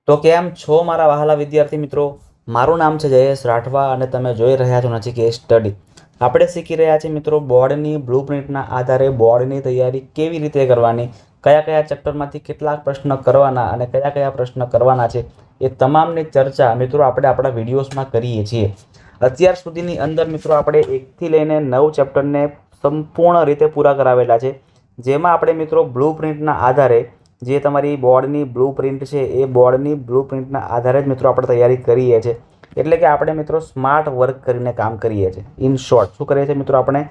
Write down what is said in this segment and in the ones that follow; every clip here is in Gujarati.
તો કેમ છો મારા વહાલા વિદ્યાર્થી મિત્રો? મારું નામ છે જયેશ રાઠવા અને તમે જોઈ રહ્યા છો નચિકેત સ્ટડી. આપણે શીખી રહ્યા છીએ મિત્રો બોર્ડની બ્લુપ્રિન્ટના આધારે બોર્ડની તૈયારી કેવી રીતે કરવાની, કયા કયા ચેપ્ટરમાંથી કેટલાક પ્રશ્ન કરવાના અને કયા કયા પ્રશ્ન કરવાના છે એ તમામની ચર્ચા મિત્રો આપણે આપણા વિડીયોઝમાં કરીએ છીએ. અત્યાર સુધીની અંદર મિત્રો આપણે 1થી લઈને 9 ચેપ્ટરને સંપૂર્ણ રીતે પૂરા કરાવેલા છે, જેમાં આપણે મિત્રો બ્લુપ્રિન્ટના આધારે જે તમારી બોર્ડની બ્લુપ્રિન્ટ છે એ બોર્ડની બ્લુપ્રિન્ટના આધારે જ મિત્રો આપણે તૈયારી કરીએ છીએ. એટલે કે આપણે મિત્રો સ્માર્ટ વર્ક કરીને કામ કરીએ છીએ. ઇન શોર્ટ શું કરીએ છીએ મિત્રો? આપણે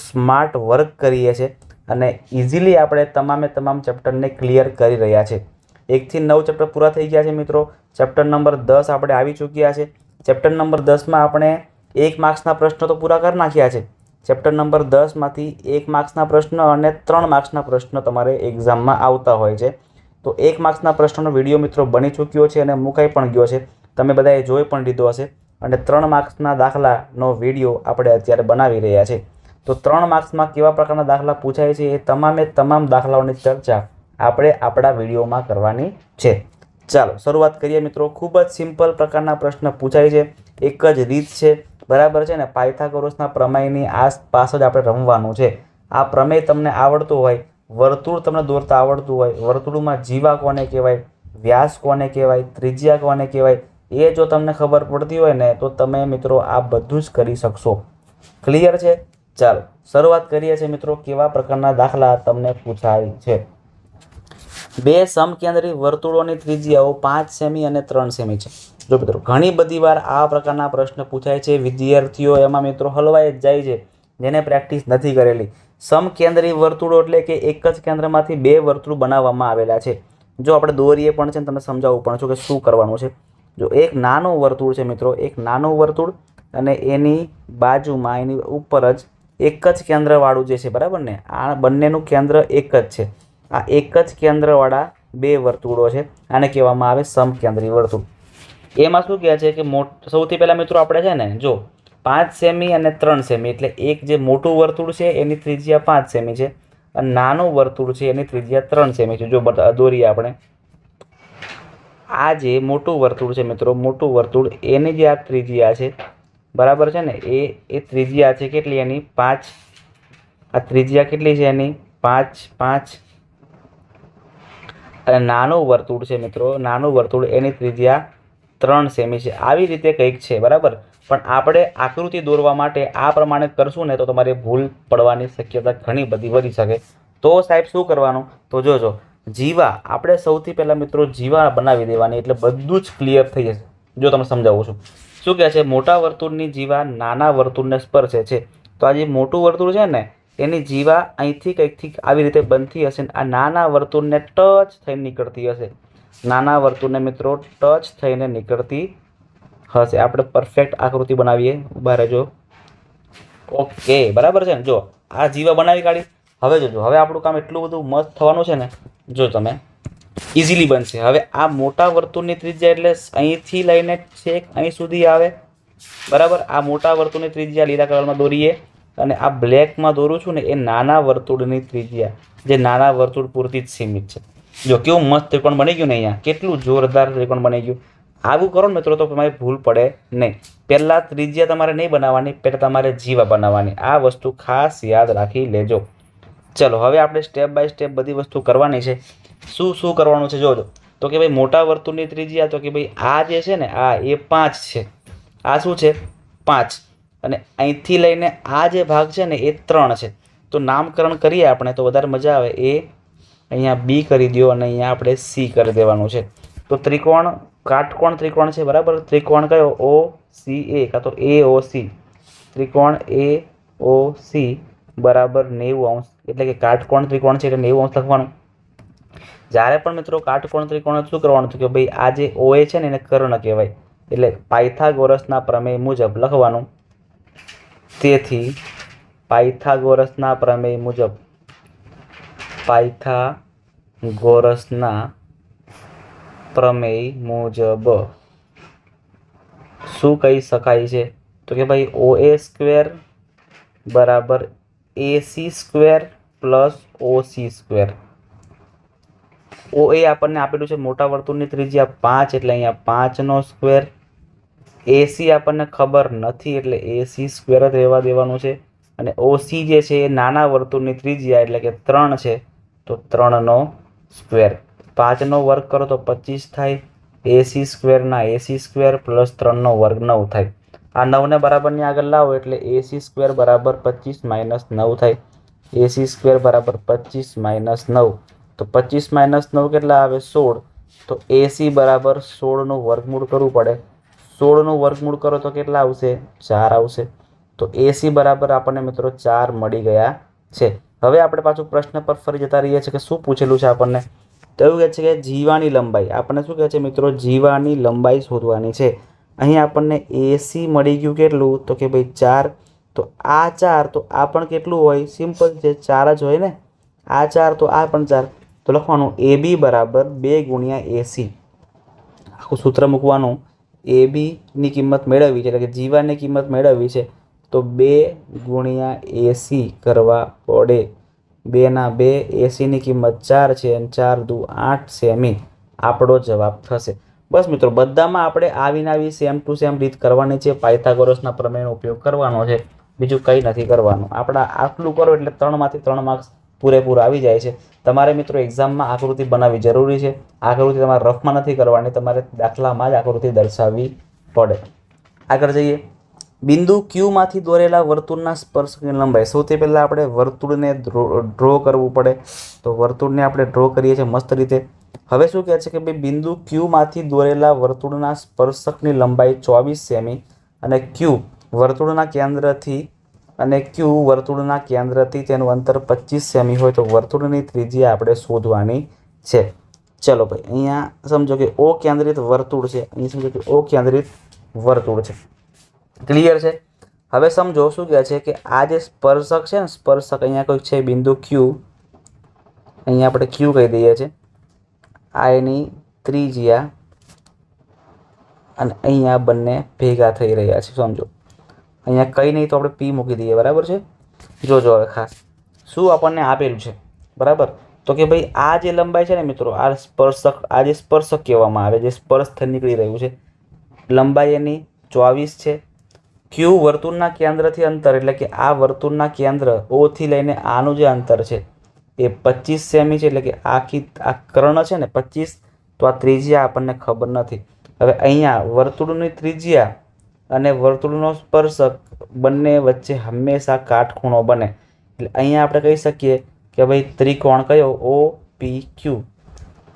સ્માર્ટ વર્ક કરીએ છીએ અને ઇઝીલી આપણે તમામ ચેપ્ટરને ક્લિયર કરી રહ્યા છે. 1થી 9 ચેપ્ટર પૂરા થઈ ગયા છે મિત્રો. ચેપ્ટર નંબર 10 આપણે આવી ચૂક્યા છે. ચેપ્ટર નંબર 10માં આપણે 1 માર્ક્સના પ્રશ્નો તો પૂરા કરી નાખ્યા છે. ચેપ્ટર નંબર 10માંથી 1 માર્ક્સના પ્રશ્ન અને 3 માર્ક્સના પ્રશ્ન તમારે એક્ઝામમાં આવતા હોય છે. તો 1 માર્ક્સના પ્રશ્નનો વિડીયો મિત્રો બની ચૂક્યો છે અને મુકાઈ પણ ગયો છે. તમે બધાએ જોઈ પણ લીધો હશે. અને 3 માર્ક્સના દાખલાનો વિડીયો આપણે અત્યારે બનાવી રહ્યા છે. તો 3 માર્ક્સમાં કેવા પ્રકારના દાખલા પૂછાય છે એ તમામ દાખલાઓની ચર્ચા આપણે આપણા વિડીયોમાં કરવાની છે. ચાલો શરૂઆત કરીએ મિત્રો. ખૂબ જ સિમ્પલ પ્રકારના પ્રશ્ન પૂછાય છે. એક જ રીત છે, બરાબર છે ને? પાયથાગોરસના પ્રમેયની આસપાસ જ આપણે રમવાનું છે. આ પ્રમેય તમને આવડતું હોય, વર્તુળ તમને દોરતા આવડતું હોય, વર્તુળમાં જીવા કોને કહેવાય, વ્યાસ કોને કહેવાય, ત્રિજ્યા કોને કહેવાય, એ જો તમને ખબર પડતી હોય ને તો તમે મિત્રો આ બધું જ કરી શકશો. ક્લિયર છે? ચાલો શરૂઆત કરીએ છીએ મિત્રો. કેવા પ્રકારના દાખલા તમને પૂછાય છે? 2 સમકેન્દ્રી વર્તુળોની ત્રિજ્યાઓ 5 સેમી અને 3 સેમી છે. જો મિત્રો ઘણી બધી વાર આ પ્રકારના પ્રશ્ન પૂછાય છે. વિદ્યાર્થીઓ એમાં મિત્રો હલવાઈ જ જાય છે જેને પ્રેક્ટિસ નથી કરેલી. સમકેન્દ્રી વર્તુળો એટલે કે એક જ કેન્દ્રમાંથી 2 વર્તુળ બનાવવામાં આવેલા છે. જો આપણે દોરીએ પણ છે ને, તમે સમજાવવું પણ છું કે શું કરવાનું છે. જો એક નાનું વર્તુળ છે મિત્રો, એક નાનું વર્તુળ અને એની બાજુમાં એની ઉપર જ એક જ કેન્દ્રવાળું જે છે, બરાબર ને? આ બંનેનું કેન્દ્ર એક જ છે. આ એક જ કેન્દ્રવાળા 2 વર્તુળો છે. આને કહેવામાં આવે સમકેન્દ્રી વર્તુળ. એમાં શું કહે છે કે સૌથી પહેલાં મિત્રો આપણે છે ને, જો 5 સેમી અને 3 સેમી એટલે એક જે મોટું વર્તુળ છે એની ત્રિજ્યા 5 સેમી છે અને નાનું વર્તુળ છે એની ત્રિજ્યા 3 સેમી છે. જો દોરીએ આપણે, આ જે મોટું વર્તુળ છે મિત્રો, મોટું વર્તુળ એની જે આ ત્રિજ્યા છે, બરાબર છે ને? એ ત્રિજ્યા છે કેટલી? એની 5. આ ત્રિજ્યા કેટલી છે એની? 5 5. અને નાનું વર્તુળ છે મિત્રો, નાનું વર્તુળ એની ત્રિજ્યા 3 સેમી છે. આવી રીતે કંઈક છે, બરાબર? પણ આપણે આકૃતિ દોરવા માટે આ પ્રમાણે કરશું ને તો તમારી ભૂલ પડવાની શક્યતા ઘણી બધી વધી શકે. તો સાહેબ શું કરવાનું? તો જોજો, જીવા આપણે સૌથી પહેલાં મિત્રો જીવા બનાવી દેવાની એટલે બધું જ ક્લિયર થઈ જશે. જો તમે સમજાવું છું. શું કહે છે? મોટા વર્તુળની જીવા નાના વર્તુળને સ્પર્શે છે. તો આ જે મોટું વર્તુળ છે ને એની જીવા અહીંથી કંઈકથી આવી રીતે બનતી હશે ને આ નાના વર્તુળને ટચ થઈને નીકળતી હશે. નાના વર્તુળને મિત્રો ટચ થઈને નીકળતી હશે. આપણે પરફેક્ટ આકૃતિ બનાવીએ. ઉભા રહેજો. ઓકે, બરાબર છે ને? જો આ જીવા બનાવી કાઢી. હવે જોજો, હવે આપણું કામ એટલું બધું મસ્ત થવાનું છે ને, જો તમે ઇઝીલી બનશે. હવે આ મોટા વર્તુળની ત્રિજ્યા એટલે અહીંથી લઈને છેક અહીં સુધી આવે, બરાબર? આ મોટા વર્તુળની ત્રિજ્યા લીલા કલરમાં દોરીએ અને આ બ્લેકમાં દોરું છું ને એ નાના વર્તુળની ત્રિજ્યા, જે નાના વર્તુળ પૂરતી જ સીમિત છે. જો કેવું મસ્ત ત્રિકોણ બની ગયું ને, અહીંયા કેટલું જોરદાર ત્રિકોણ બની ગયું. આવું કરો ને મિત્રો તો તમારી ભૂલ પડે નહીં. પહેલાં ત્રિજ્યા તમારે નહીં બનાવવાની, પહેલાં તમારે જીવા બનાવવાની. આ વસ્તુ ખાસ યાદ રાખી લેજો. ચલો હવે આપણે સ્ટેપ બાય સ્ટેપ બધી વસ્તુ કરવાની છે. શું કરવાનું છે જોજો. તો કે ભાઈ મોટા વર્તુળની ત્રિજ્યા, તો કે ભાઈ આ જે છે ને આ એ 5 છે. આ શું છે? 5. અને અહીંથી લઈને આ જે ભાગ છે ને એ 3 છે. તો નામકરણ કરીએ આપણે તો વધારે મજા આવે. એ અહીંયા બી કરી દો અને અહીંયા આપણે સી કરી દેવાનું છે. તો ત્રિકોણ, કાટકોણ ત્રિકોણ છે, બરાબર? ત્રિકોણ કયો? ઓ સી એ, કાં તો એ ઓ સી. ત્રિકોણ એ ઓ સી બરાબર 90°. એટલે કે કાટકોણ ત્રિકોણ છે એટલે 90° લખવાનું. જ્યારે પણ મિત્રો કાટકોણ ત્રિકોણ શું કરવાનું હતું કે ભાઈ આ જે ઓ એ છે ને એને કર્ણ કહેવાય. એટલે પાયથાગોરસના પ્રમેય મુજબ લખવાનું. તેથી પાયથાગોરસના પ્રમેય મુજબ, પાયથાગોરસના પ્રમેય મુજબ શું કહી શકાય છે? તો કે ભાઈ OA² બરાબર AC² પ્લસ OC². OA આપણને આપેલું છે મોટા વર્તુળની ત્રિજ્યા 5 એટલે અહીંયા 5નો સ્ક્વેર. AC આપણને ખબર નથી એટલે AC સ્ક્વેર જ રહેવા દેવાનું છે. અને OC જે છે એ નાના વર્તુળની ત્રિજ્યા એટલે કે 3 છે તો 3નો સ્ક્વેર. 5નો વર્ગ કરો તો 25 થાય. AC સ્ક્વેરના AC સ્ક્વેર પ્લસ 3નો વર્ગ 9 થાય. આ 9ને બરાબરની આગળ લાવો એટલે AC સ્ક્વેર બરાબર 25 માઇનસ 9 થાય. AC સ્ક્વેર બરાબર 25 માઇનસ 9 તો 25 માઇનસ 9 કેટલા આવે 16. તો AC બરાબર 16નું વર્ગમૂળ કરવું પડે. 16નું વર્ગમૂળ કરો તો કેટલા આવશે 4 આવશે. તો AC બરાબર આપણને મિત્રો 4 મળી ગયા છે. હવે આપણે પાછું પ્રશ્ન પર ફરી જતા રહીએ છીએ કે શું પૂછેલું છે આપણને. તો એવું કહે છે કે જીવાની લંબાઈ. આપણને શું કહે છે મિત્રો જીવાની લંબાઈ શોધવાની છે. અહીં આપણને AC મળી ગયું કેટલું તો કે ભાઈ 4. તો આ 4 તો આ પણ કેટલું હોય સિમ્પલ છે 4 જ હોય ને. આ 4 તો આ પણ 4 તો લખવાનું AB બરાબર 2 ગુણ્યા AC. આખું સૂત્ર મૂકવાનું. AB ની કિંમત મેળવવી છે એટલે કે જીવાની કિંમત મેળવવી છે તો 2 ગુણ્યા AC કરવા પડે. 2 ના 2 AC ની કિંમત 4 છે અને 4 દુ 8 સેમી આપણો જવાબ થશે. બસ મિત્રો બધામાં આપણે આવી સેમ ટુ સેમ રીત કરવાની છે. પાયથાગોરસના પ્રમેયનો ઉપયોગ કરવાનો છે, બીજું કંઈ નથી કરવાનું. આપણા આટલું કરો એટલે 3માંથી 3 માર્ક્સ પૂરેપૂરા આવી જાય છે. તમારે મિત્રો એક્ઝામમાં આકૃતિ બનાવવી જરૂરી છે. આકૃતિ તમારે રફમાં નથી કરવાની, તમારે દાખલામાં જ આકૃતિ દર્શાવવી પડે. આગળ જઈએ. બિંદુ Qમાંથી દોરેલા વર્તુળના સ્પર્શકની લંબાઈ. સૌથી પહેલાં આપણે વર્તુળને ડ્રો કરવું પડે. તો વર્તુળને આપણે ડ્રો કરીએ છીએ મસ્ત રીતે. હવે શું કહે છે કે ભાઈ બિંદુ Qમાંથી દોરેલા વર્તુળના સ્પર્શકની લંબાઈ 24 સેમી અને Q વર્તુળના કેન્દ્રથી તેનું અંતર 25 સેમી હોય તો વર્તુળની ત્રિજ્યા આપણે શોધવાની છે. ચલો ભાઈ અહીંયા સમજો કે O કેન્દ્રિત વર્તુળ છે. અહીં સમજો કે O કેન્દ્રિત વર્તુળ છે. ક્લિયર છે. હવે સમજો શું કહે છે કે આ જે સ્પર્શક છે ને સ્પર્શક અહીંયા કોઈ છે બિંદુ Q. અહીંયા આપણે Q કહી દઈએ છીએ. આ એની ત્રિજ્યા અને અહીંયા બંને ભેગા થઈ રહ્યા છે. સમજો અહીંયા કંઈ નહીં તો આપણે P મૂકી દઈએ. બરાબર છે. જોજો હવે ખાસ શું આપણને આપેલું છે. બરાબર. તો કે ભાઈ આ જે લંબાઈ છે ને મિત્રો આ જે સ્પર્શક કહેવામાં આવે જે સ્પર્શ થઈ નીકળી રહ્યું છે લંબાઈ એની 24 છે. Q વર્તુળના કેન્દ્રથી અંતર એટલે કે આ વર્તુળના કેન્દ્ર O થી લઈને આનું જે અંતર છે એ 25 સેમી છે. એટલે કે આ કર્ણ છે ને 25 તો આ ત્રિજ્યા આપણને ખબર નથી. હવે અહીંયા વર્તુળની ત્રિજ્યા અને વર્તુળનો સ્પર્શક બંને વચ્ચે હંમેશા કાટખૂણો બને. એટલે અહીંયા આપણે કહી શકીએ કે ભાઈ ત્રિકોણ કયો OPQ.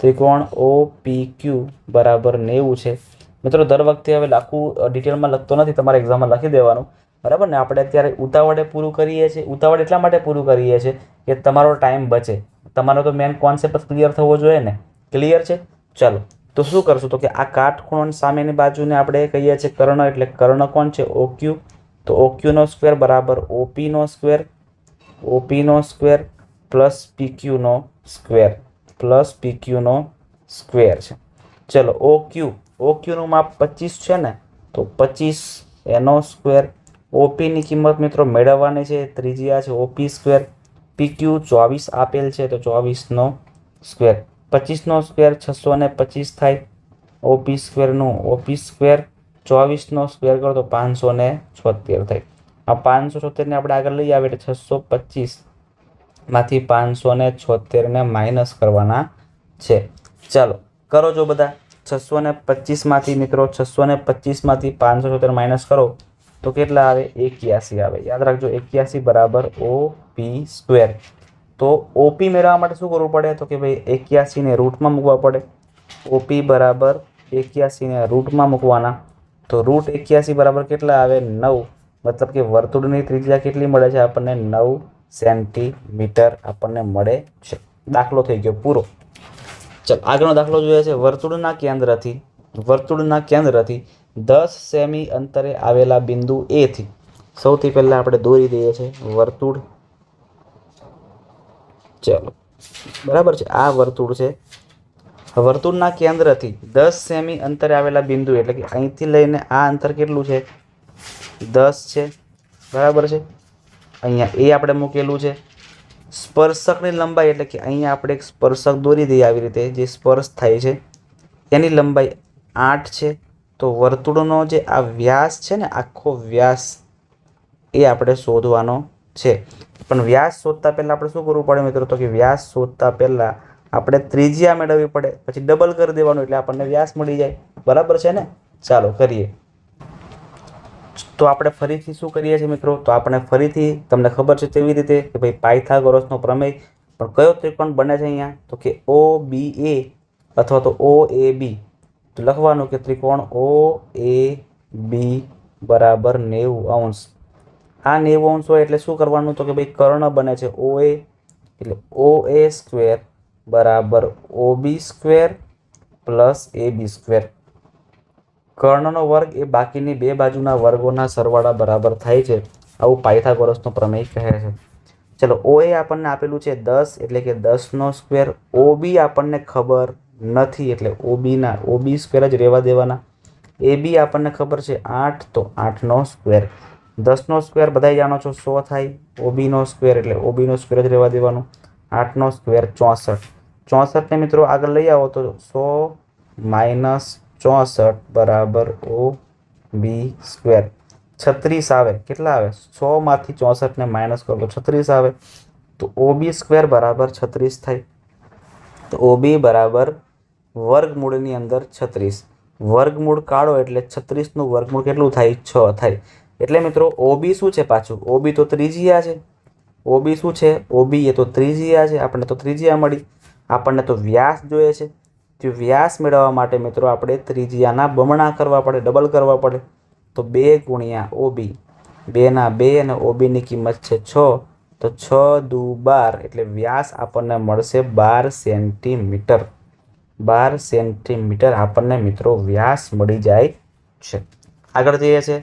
ત્રિકોણ OPQ બરાબર 90 છે. મિત્રો દર વખતે હવે આખું ડિટેલમાં લખતો નથી, તમારે એક્ઝામમાં લખી દેવાનું. બરાબર ને. આપણે અત્યારે ઉતાવળે પૂરું કરીએ છીએ. ઉતાવળ એટલા માટે પૂરું કરીએ છીએ કે તમારો ટાઈમ બચે. તમારો તો મેઇન કોન્સેપ્ટ ક્લિયર થવો જોઈએ ને. ક્લિયર છે. ચલો તો શું કરશું તો કે આ કાટખૂણોની સામેની બાજુને આપણે કહીએ છીએ કર્ણ. એટલે કર્ણ કોણ છે OQ. તો OQનો સ્ક્વેર બરાબર OPનો સ્ક્વેર. OPનો સ્ક્વેર પ્લસ PQનો સ્ક્વેર છે. ચલો OQનું માપ 25 છે ને તો 25 એનો સ્ક્વેર. OPની કિંમત મિત્રો મેળવવાની છે. ત્રિજ્યા છે OP સ્ક્વેર. PQ 24 આપેલ છે તો 24નો સ્ક્વેર. 25નો સ્ક્વેર 625 થાય. OP સ્ક્વેર 24નો સ્ક્વેર કરો તો 576 થાય. આ 576ને આપણે આગળ લઈ આવે એટલે 625માંથી 576ને માઇનસ કરવાના છે. ચાલો કરો જો બધા. 625માંથી મિત્રો 625માંથી 576 માઇનસ કરો તો કેટલા આવે 81 આવે. યાદ રાખજો 81 બરાબર OP સ્ક્વેર. તો OP મેળવવા માટે શું કરવું પડે તો કે ભાઈ 81ને રૂટમાં મૂકવા પડે. OP બરાબર 81ને રૂટમાં મૂકવાના. તો રૂટ 81 બરાબર કેટલા આવે 9. મતલબ કે વર્તુળની ત્રિજ્યા કેટલી મળે છે આપણને 9 સેન્ટીમીટર આપણને મળે છે. દાખલો થઈ ગયો પૂરો. ચાલો આગળનો દાખલો જોઈએ છે. વર્તુળના કેન્દ્રથી 10 સેમી અંતરે આવેલા બિંદુ A થી સૌથી પહેલાં આપણે દોરી દઈએ છીએ વર્તુળ. ચલો બરાબર છે. આ વર્તુળ છે. વર્તુળના કેન્દ્રથી 10 સેમી અંતરે આવેલા બિંદુ એટલે કે અહીંથી લઈને આ અંતર કેટલું છે 10 છે. બરાબર છે. અહીંયા A આપણે મૂકેલું છે. સ્પર્શકની લંબાઈ એટલે કે અહીંયા આપણે એક સ્પર્શક દોરી દઈએ આવી રીતે, જે સ્પર્શ થાય છે એની લંબાઈ 8 છે. તો વર્તુળનો જે આ વ્યાસ છે ને, આખો વ્યાસ એ આપણે શોધવાનો છે. પણ વ્યાસ શોધતા પહેલાં આપણે શું કરવું પડે મિત્રો? તો કે વ્યાસ શોધતા પહેલાં આપણે ત્રિજ્યા મેળવવી પડે, પછી ડબલ કરી દેવાનું એટલે આપણને વ્યાસ મળી જાય. બરાબર છે ને? ચાલો કરીએ. તો આપણે ફરીથી શું કરીએ છીએ મિત્રો? તો આપણે ફરીથી તમને ખબર છે તેવી રીતે કે ભાઈ પાયથાગોરસનો પ્રમેય. પણ કયો ત્રિકોણ બને છે અહીંયા? તો કે OBA અથવા તો OAB. તો લખવાનું કે ત્રિકોણ OAB બરાબર 90°. આ 90° હોય એટલે શું કરવાનું? તો કે ભાઈ કર્ણ બને છે OA, એટલે OA² બરાબર OB² પ્લસ AB². કર્ણનો વર્ગ એ બાકીની બે બાજુના વર્ગોના સરવાળા બરાબર થાય છે. આવું પાયથાગોરસનો પ્રમેય કહે છે. ચલો, OA આપણને આપેલું છે 10 એટલે કે 10². OB આપણને ખબર નથી એટલે OB² જ રહેવા દેવાના. AB આપણને ખબર છે 8, તો 8². 10² બધા જાણો છો 100 થાય. OB² એટલે OB² જ રહેવા દેવાનું. 8² 64. 64ને મિત્રો આગળ લઈ આવો તો 100 - 64 બરાબર OB². 36 આવે. કેટલા આવે? 100 માંથી 64ને માઇનસ કરો તો 36 આવે. તો OB² બરાબર 36 થાય. તો OB બરાબર વર્ગમૂળની અંદર 36. વર્ગમૂળ કાઢો એટલે 36નું વર્ગમૂળ કેટલું થાય? 6 થાય. એટલે મિત્રો OB શું છે પાછું? OB તો ત્રિજ્યા છે. OB શું છે? OB એ તો ત્રિજ્યા છે. આપણને તો ત્રિજ્યા મળી. આપણને તો વ્યાસ જોઈએ છે. તો વ્યાસ મેળવવા માટે મિત્રો આપણે ત્રિજ્યાના બમણા કરવા પડે, ડબલ કરવા પડે. તો 2 × OB, 2 ના 2 અને OBની કિંમત છે 6. તો 6 દુ 12 એટલે વ્યાસ આપણને મળશે 12 સેન્ટીમીટર. 12 સેન્ટીમીટર આપણને મિત્રો વ્યાસ મળી જાય છે. આગળ જઈએ છે.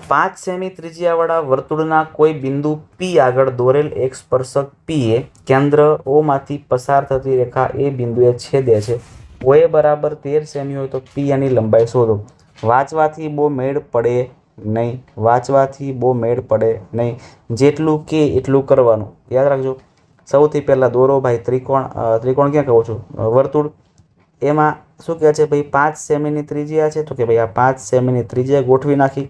5 સેમી ત્રિજ્યાવાળા વર્તુળના કોઈ બિંદુ P આગળ દોરેલ એક સ્પર્શક P એ કેન્દ્ર O માંથી પસાર થતી રેખા એ બિંદુએ છેદે છે. OA બરાબર 13 સેમી હોય તો P એની લંબાઈ શોધો. વાંચવાથી બહુ મેળ પડે નહીં. વાંચવાથી બહુ મેળ પડે નહીં. જેટલું કે એટલું કરવાનું. યાદ રાખજો. સૌથી પહેલાં દોરો ભાઈ ત્રિકોણ. ત્રિકોણ ક્યાં કહું છું? વર્તુળ. એમાં શું કહે છે ભાઈ? 5 સેમીની ત્રિજ્યા છે. તો કે ભાઈ આ 5 સેમીની ત્રિજ્યા ગોઠવી નાખી.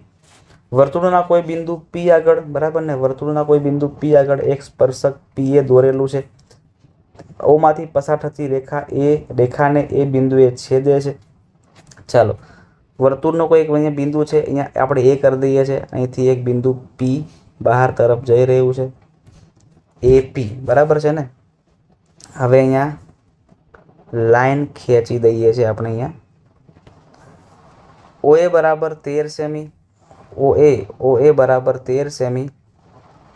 વર્તુળના કોઈ બિંદુ P આગળ, બરાબર ને? વર્તુળના કોઈ બિંદુ P આગળ એક સ્પર્શક P એ દોરેલું છે. O માંથી પસાર થતી રેખાને એ બિંદુએ છેદે છે. ચાલો, વર્તુળનો કોઈ અહીંયા બિંદુ છે. અહીંયા આપણે એ કરી દઈએ છીએ. અહીંથી એક બિંદુ P બહાર તરફ જઈ રહ્યું છે. AP બરાબર છે ને? હવે અહીંયા લાઈન ખેંચી દઈએ છીએ આપણે. અહીંયા OA બરાબર 13 સેમી. OA બરાબર 13 સેમી.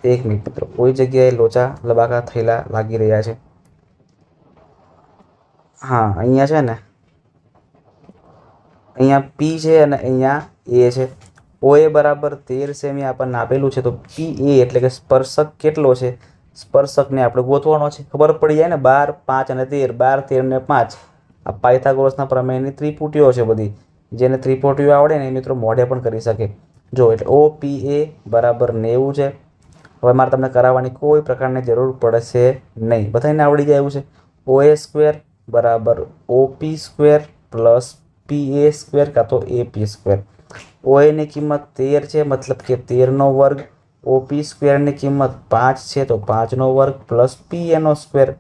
1 મિનિટ મિત્રો, કોઈ જગ્યાએ લોચા લબાકા થયેલા લાગી રહ્યા છે. હા, અહીંયા છે ને, અહીંયા P છે અને અહીંયા A છે. OA બરાબર 13 સેમી આપણને આપેલું છે. તો PA એટલે કે સ્પર્શક કેટલો છે? સ્પર્શકને આપણે ગોતવાનો છે. ખબર પડી જાય ને? 12, 5 અને 13. 12, 13 ને 5 આ પાયથાગોરસના પ્રમેયની ત્રિપુટીઓ છે બધી. જેને ત્રિપુટીઓ આવડે ને એ મિત્રો મોઢે પણ કરી શકે. જો એટલે OPA બરાબર 90 છે. હવે મારે તમને કરાવવાની કોઈ પ્રકારની જરૂર પડશે નહીં. બધાને આવડી જાય એવું છે. OA² બરાબર OP² પ્લસ PA² કાં તો AP². OAની કિંમત 13 છે, મતલબ કે 13નો વર્ગ. OP²ની કિંમત 5 છે, તો 5નો વર્ગ પ્લસ PA².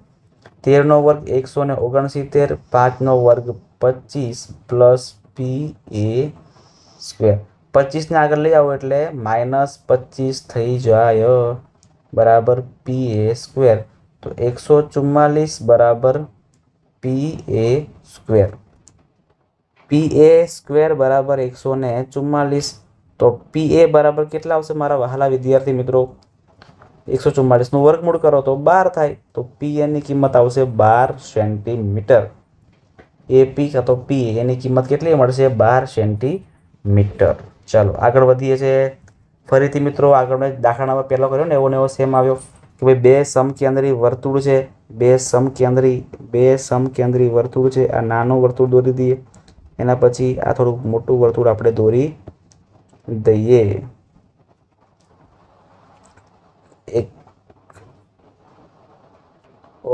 13નો વર્ગ 169, 5નો વર્ગ 25 પ્લસ PA². 25ને આગળ લઈ આવો એટલે -25 થઈ જાય બરાબર PA². તો 144 બરાબર PA². PA² બરાબર 144. તો PA બરાબર કેટલા આવશે મારા વહાલા વિદ્યાર્થી મિત્રો? 144નું વર્ગમૂળ કરો તો 12 થાય. તો PAની કિંમત આવશે 12 સેન્ટીમીટર. AP કાં તો PA એની કિંમત કેટલી મળશે? 12 સેન્ટીમીટર. ચાલો આગળ વધીએ છીએ. ફરીથી મિત્રો આગળ મેં દાખલા નંબર પહેલો કર્યો ને એવો ને એવો સેમ આવ્યો કે ભાઈ બે સમકેન્દ્રી વર્તુળ છે. બે સમકેન્દ્રી વર્તુળ છે. આ નાનું વર્તુળ દોરી દઈએ. એના પછી આ થોડુંક મોટું વર્તુળ આપણે દોરી દઈએ.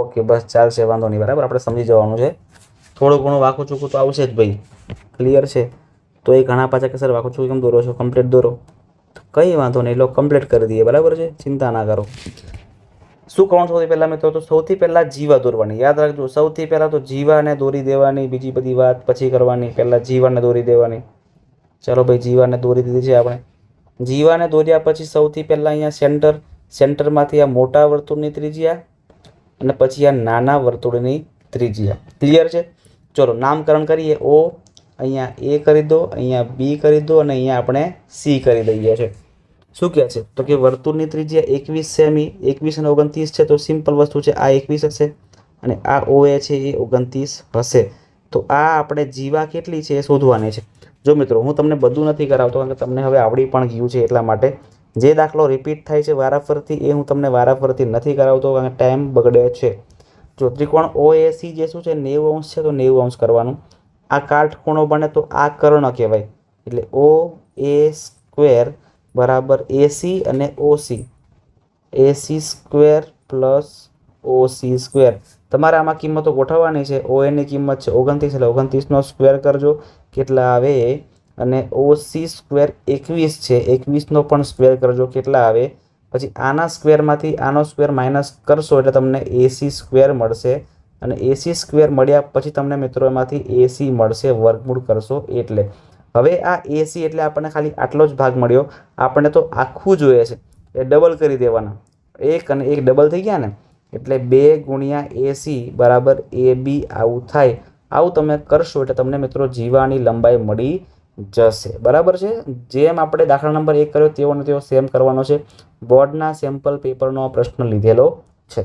ઓકે બસ ચાલશે, વાંધો નહીં, બરાબર. આપણે સમજી જવાનું છે. થોડું ઘણું વાંકું ચૂકું તો આવશે જ ભાઈ, ક્લિયર છે. તો એ ઘણા પાછા કે સર વાંકું ચૂકું કેમ દોરો છો, કમ્પ્લીટ દોરો. કંઈ વાંધો નહીં, લોકો કમ્પ્લીટ કરી દઈએ, બરાબર છે, ચિંતા ના કરો. શું કરવાનું સૌથી પહેલાં મિત્રો? તો સૌથી પહેલાં જીવા દોરવાની. યાદ રાખજો, સૌથી પહેલાં તો જીવાને દોરી દેવાની, બીજી બધી વાત પછી કરવાની. પહેલાં જીવાને દોરી દેવાની. ચાલો ભાઈ, જીવાને દોરી દીધી છે આપણે. જીવાને દોર્યા પછી સૌથી પહેલાં અહીંયા સેન્ટરમાંથી આ મોટા વર્તુળની ત્રિજ્યા અને પછી આ નાના વર્તુળની ત્રિજ્યા. ક્લિયર છે? ચલો નામકરણ કરીએ. ઓ અહીંયા એ કરી દો, અહીંયા બી કરી દો અને અહીંયા આપણે સી કરી દઈએ છે. શું કહે છે? તો કે વર્તુળની ત્રિજ્યા 21 સેમી, 21 અને 29 છે. તો સિમ્પલ વસ્તુ છે, આ 21 હશે અને આ OA છે એ 29 હશે. તો આ આપણે જીવા કેટલી છે એ શોધવાની છે. જો મિત્રો, હું તમને બધું નથી કરાવતો કારણ કે તમને હવે આવડી પણ ગયું છે, એટલા માટે જે દાખલો રિપીટ થાય છે વારાફરતી એ હું તમને વારાફરતી નથી કરાવતો કારણ કે ટાઈમ બગડે છે. જો ત્રિકોણ OAC જે શું છે 90 અંશ છે, તો 90 અંશ કરવાનું. આ કાટખૂણો બને તો આ કર્ણ કહેવાય. એટલે OA² બરાબર AC અને OC, AC² પ્લસ OC². તમારે આમાં કિંમતો ગોઠવવાની છે. OA ની કિંમત છે 29, એટલે 29નો સ્ક્વેર કરજો, કેટલા આવે. અને OC² 21 છે, 21નો પણ સ્ક્વેર કરજો, કેટલા આવે. પછી આના સ્ક્વેરમાંથી આનો સ્ક્વેર માઇનસ કરશો એટલે તમને AC² મળશે. અને AC² મળ્યા પછી તમને મિત્રો એમાંથી AC મળશે, વર્ગમૂળ કરશો એટલે. હવે આ AC એટલે આપણને ખાલી આટલો જ ભાગ મળ્યો, આપણને તો આખું જોઈએ છે, એ ડબલ કરી દેવાના. 1 અને 1 ડબલ થઈ ગયા ને, એટલે 2 ગુણ્યા AC બરાબર AB આવું થાય. આવું તમે કરશો એટલે તમને મિત્રો જીવાની લંબાઈ મળી જશે, બરાબર છે. જેમ આપણે દાખલા નંબર 1 કર્યો તેવો ને તેવો સેમ કરવાનો છે. બોર્ડના સેમ્પલ પેપરનો પ્રશ્ન લીધેલો છે.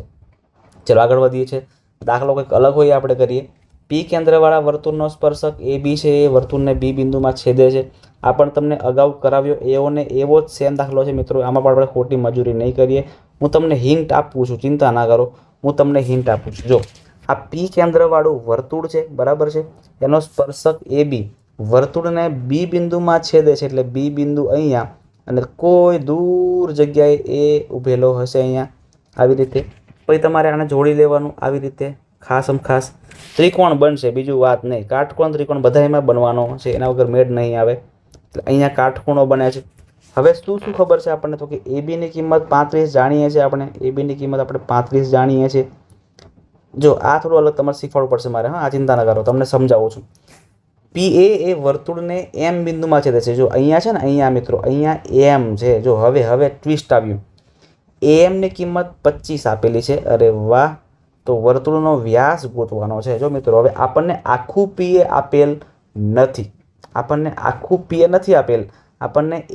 ચલો આગળ વધીએ છીએ. દાખલો કંઈક અલગ હોય આપણે કરીએ. P કેન્દ્રવાળા વર્તુળનો સ્પર્શક AB છે એ વર્તુળને B બિંદુમાં છેદે છે. આ પણ તમને અગાઉ કરાવ્યો એવો ને એવો જ સેમ દાખલો છે મિત્રો. આમાં પણ આપણે ખોટી મજૂરી નહીં કરીએ. હું તમને હિન્ટ આપું છું, ચિંતા ના કરો, હું તમને હિન્ટ આપું છું. જો આ P કેન્દ્રવાળું વર્તુળ છે, બરાબર છે, એનો સ્પર્શક AB વર્તુળને B બિંદુમાં છેદે છે. એટલે B બિંદુ અહીંયા અને કોઈ દૂર જગ્યાએ એ ઊભેલો હશે અહીંયા આવી રીતે. પછી તમારે આને જોડી લેવાનું આવી રીતે, ખાસ ત્રિકોણ બનશે, બીજું વાત નહીં. કાટકોણ ત્રિકોણ બધા એમાં બનવાનો છે, એના વગર મેળ નહીં આવે. એટલે અહીંયા કાટખૂણો બને છે. હવે શું ખબર છે આપણને? તો કે ABની કિંમત 35 જાણીએ છીએ આપણે. ABની કિંમત આપણે 35 જાણીએ છીએ. જો આ થોડું અલગ તમારે શીખવાડવું પડશે મારે. હા, આ ચિંતા ના કરો, તમને સમજાવું છું. PA એ વર્તુળને M બિંદુમાં છેદે છે. જો અહીંયા છે ને, અહીંયા મિત્રો અહીંયા M છે. જો હવે ટ્વિસ્ટ આવ્યું. AM ની કિંમત 25 આપેલી છે. અરે વાહ! તો વર્તુળનો વ્યાસ ગોતવાનો છે. જો મિત્રો, હવે આપણને આખું PA આપેલ નથી, આપણને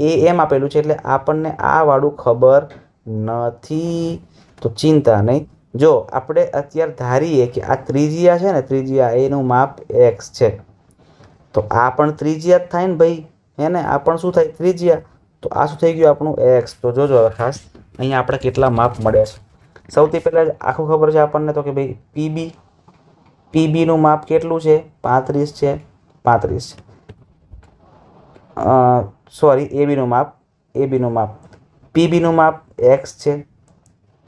AM આપેલું છે. એટલે આપણને આ વાળું ખબર નથી, તો ચિંતા નહીં. જો આપણે અત્યારે ધારીએ કે આ ત્રિજ્યા છે ને, ત્રિજ્યા એનું માપ x છે, તો આ પણ ત્રિજ્યા જ થાય ને ભાઈ, હે ને? આ પણ શું થાય? ત્રિજ્યા. તો આ શું થઈ ગયું આપણું x. તો જોજો હવે ખાસ અહીંયા આપણે કેટલા માપ મળ્યા છે. સૌથી પહેલાં આખું ખબર છે આપણને તો કે ભાઈ PBનું માપ કેટલું છે? 35 છે, 35 છે. સોરી, ABનું માપ PBનું માપ x છે.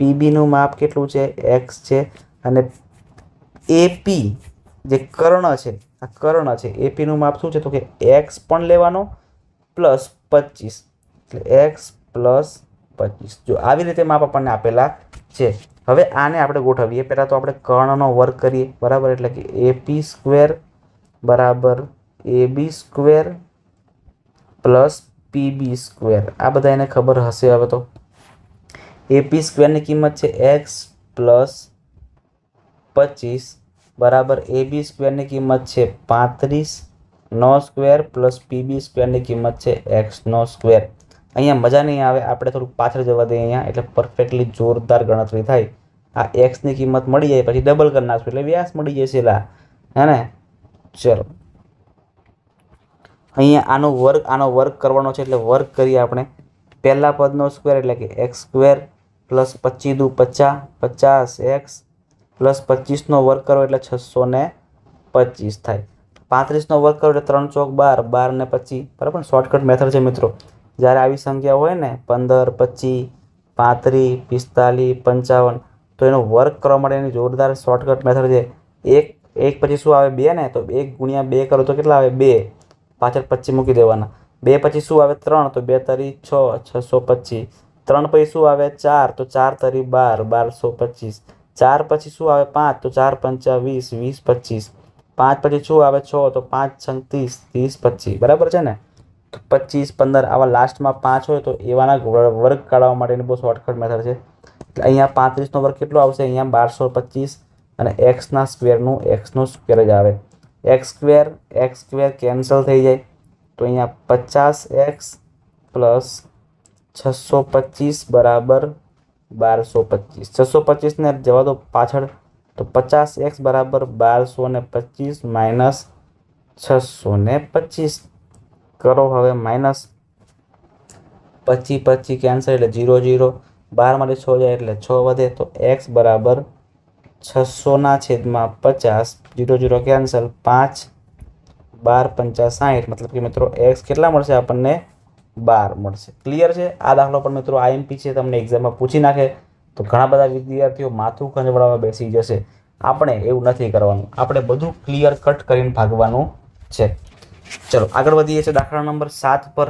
PBનું માપ કેટલું છે? x છે. અને AP જે કર્ણ છે, આ કર્ણ છે, APનું માપ શું છે? તો કે x પણ લેવાનો પ્લસ 25, એટલે x પ્લસ 25. જો આવી રીતે માપ આપણને આપેલા છે. હવે આને આપણે ગોઠવીએ. પહેલાં તો આપણે કર્ણનો વર્ગ કરીએ, બરાબર. એટલે કે AP² બરાબર AB² પ્લસ PB². આ બધા એને ખબર હશે. હવે તો AP²ની કિંમત છે x પ્લસ 25 બરાબર AB²ની કિંમત છે 35નો સ્ક્વેર પ્લસ PB²ની કિંમત છે x નો સ્ક્વેર. અહીંયા મજા નહીં આવે, આપણે થોડુંક પાછળ જવા દઈએ અહીંયા, એટલે પરફેક્ટલી જોરદાર ગણતરી થાય. આ એક્સની કિંમત મળી જાય પછી ડબલ કરી નાખશું એટલે વ્યાસ મળી જશે લા, હે ને? ચલો અહીંયા આનો વર્ગ કરવાનો છે એટલે વર્ગ કરીએ આપણે. પહેલા પદનો સ્ક્વેર એટલે કે x² પ્લસ 25 દુ 50, 50x પ્લસ 25નો વર્ગ કરો એટલે 625 થાય. 35નો વર્ગ કરો એટલે 3 ચોક 12, 12 ને 25, બરાબર. શોર્ટકટ મેથડ છે મિત્રો. જ્યારે આવી સંખ્યા હોય ને 15, 25, 35, 45, 55, તો એનો વર્ક કરવા માટેની જોરદાર શોર્ટકટ મેથડ છે. એક પછી શું આવે 2 ને, તો 1 ગુણ્યા 2 કરો તો કેટલા આવે 2, પાછળ 25 મૂકી દેવાના. 2 પછી શું આવે 3, તો 2 તરી 6, 625. 3 પછી શું આવે 4, તો 4 તરી 12, 1225. 4 પછી શું આવે 5, તો 4 પંચા 20, 2025. 5 પછી શું આવે 6, તો 5 છંગ 30, 3025. બરાબર છે ને? તો 25, 15 આવા લાસ્ટમાં 5 હોય તો એવાના વર્ગ કાઢવા માટેની બહુ શોર્ટકટ મેથડ છે. એટલે અહીંયા 35નો વર્ગ કેટલો આવશે? અહીંયા 1225 અને એક્સના સ્ક્વેરનું એક્સનો સ્ક્વેર જ આવે. એક્સ સ્ક્વેર કેન્સલ થઈ જાય, તો અહીંયા 50x પ્લસ 625 બરાબર 1225. 625ને જવા દો પાછળ, તો 50x બરાબર 1225 માઇનસ 625 કરો. હવે માઇનસ 25 કેન્સલ એટલે 0 0, 12માંથી 6 જાય એટલે 6 વધે, તો x બરાબર 600/50, 0 0 કેન્સલ, 5 12 પંચા 60. મતલબ કે મિત્રો x કેટલા મળશે આપણને? 12 મળશે. ક્લિયર છે? આ દાખલો પણ મિત્રો આઈએમપી છે, તમને એક્ઝામમાં પૂછી નાખે તો ઘણા બધા વિદ્યાર્થીઓ માથું ખંજવડાવવા બેસી જશે. આપણે એવું નથી કરવાનું, આપણે બધું ક્લિયર કટ કરીને ભાગવાનું છે. ચલો આગળ વધીએ છીએ. દાખલા નંબર 7 પર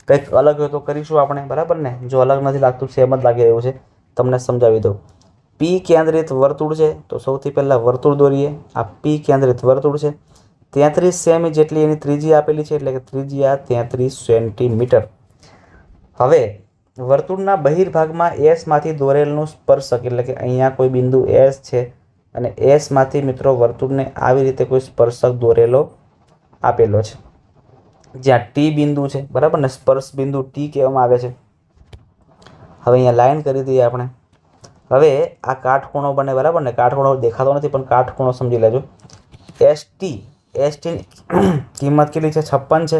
કંઈક અલગ હોય તો કરીશું આપણે, બરાબર ને? જો અલગ નથી લાગતું, સેમ જ લાગી રહ્યું છે, તમને સમજાવી દઉં. પી કેન્દ્રિત વર્તુળ છે, તો સૌથી પહેલાં વર્તુળ દોરીએ. આ પી કેન્દ્રિત વર્તુળ છે, 33 સેમી જેટલી એની ત્રિજ્યા આપેલી છે, એટલે કે ત્રિજ્યા 33 સેન્ટીમીટર. હવે વર્તુળના બહિર્ભાગમાં એસમાંથી દોરેલનું સ્પર્શક, એટલે કે અહીંયા કોઈ બિંદુ એસ છે અને એસમાંથી મિત્રો વર્તુળને આવી રીતે કોઈ સ્પર્શક દોરેલો આપેલો છે, જ્યાં ટી બિંદુ છે, બરાબર ને? સ્પર્શ બિંદુ ટી કહેવામાં આવે છે. હવે અહીંયા લાઈન કરી દઈએ આપણે. હવે આ કાટખૂણો બને, બરાબર ને? કાટખૂણો દેખાતો નથી પણ કાટખૂણો સમજી લેજો. એસટીની કિંમત કેટલી છે? 56 છે,